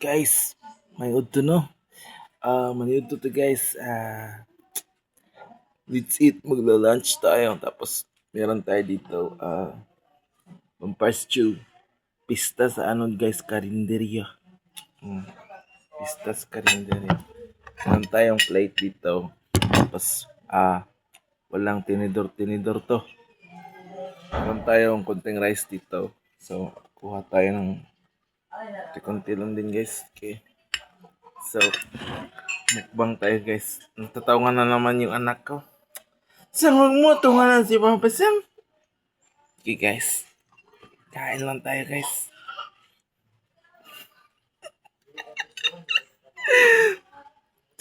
Guys, may udto no. May udto to guys. Let's eat. Magla-lunch tayo. Tapos, meron tayo dito. Vampire stew. Pista sa ano guys, karinderya. Mm, Pista sa karinderya. Meron tayong plate dito. Tapos, walang tinidor-tinidor to. Meron tayong konting rice dito. So, kuha tayo ng konti lang din guys. Okay. So, mukbang tayo guys. Natatawan na naman yung anak ko. Sang huwag mo tunganan si Papa Sam. Okay guys. Kain lang tayo guys.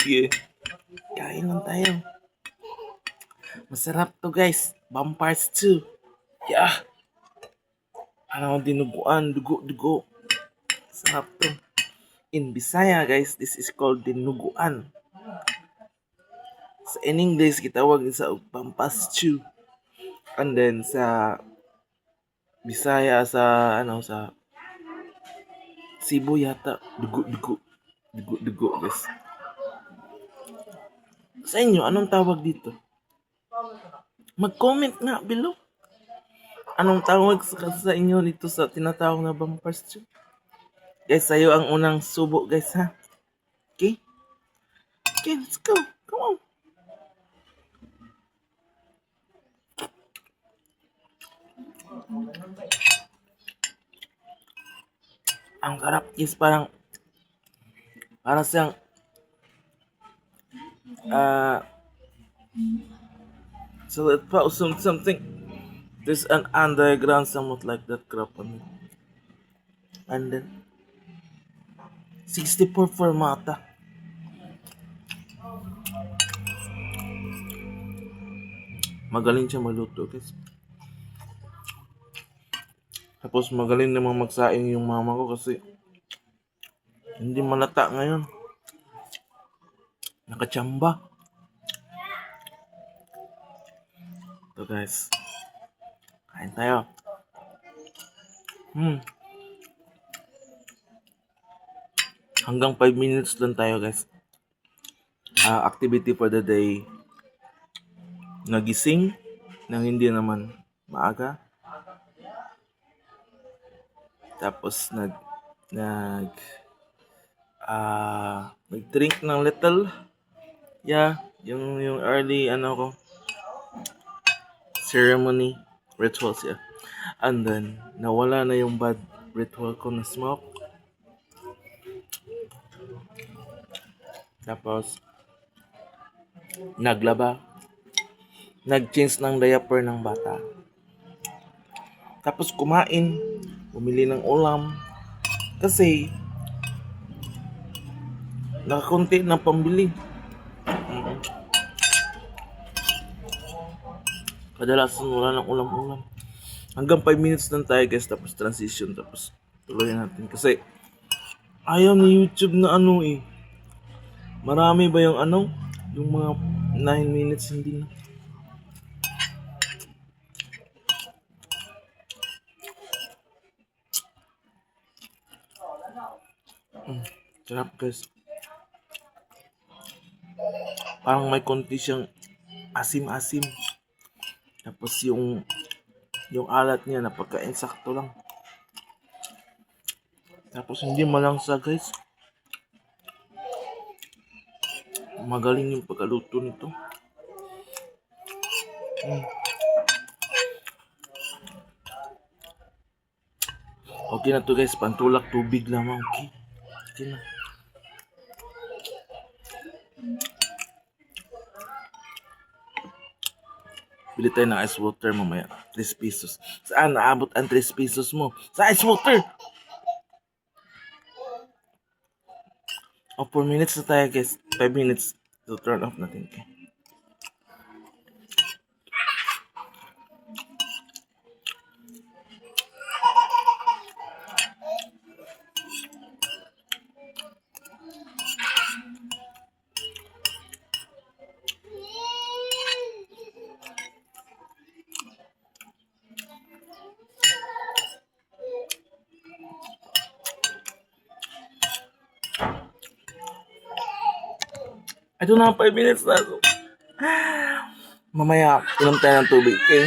Sige. Kain lang tayo. Masarap to guys. Vampires too. Yeah. Ano dinuguan. Dugo. Sarap to. In Bisaya guys, this is called dinuguan. In English, kitawag sa pampas stew. And then sa Bisaya sa Cebu yata dugo guys. Sa inyo anong tawag dito? Mag-comment nga below. Anong tawag sa inyo dito sa tinatawag na bumper stew? Guys, sa'yo ang unang subo guys ha. Okay, let's go. Come on. Ang sarap guys, parang siyang so it felt something. There's an underground somewhat like that crap on it. And then 64 formata. Magaling siya magluto guys. Tapos magaling namang magsaing yung mama ko kasi hindi malata ngayon. Nakachamba. Ito guys. Kain tayo. Hanggang 5 minutes lang tayo guys. Activity for the day. Nagising nang hindi naman maaga. Tapos nag-drink ng little. Yeah, yung early ko ceremony rituals, yeah. And then nawala na yung bad ritual ko na smoke. Tapos naglaba, nag-change ng diaper ng bata. Tapos kumain, bumili ng ulam kasi nakakunti ng pambili. Kadalasan wala ng ulam-ulam. Hanggang 5 minutes lang tayo guys, tapos transition, tapos tuloy natin. Kasi ayaw ni YouTube na marami ba yung yung mga 9 minutes hindi na. Sarap guys. Parang may konti siyang asim-asim. Tapos yung alat niya napagka-insakto lang. Tapos hindi malangsa guys. Magaling yung pagkaluto nito. Okay na to guys, pantulak tubig lamang. Okay na. Bili tayo ng ice water mamaya. 3 pesos. Saan naabot ang 3 pesos mo? Sa ice water! 4 minutes na tayo guys. 5 minutes to turn off natin. Okay. Ito na, 5 minutes na. So, mamaya, inom tayo ng tubig, okay?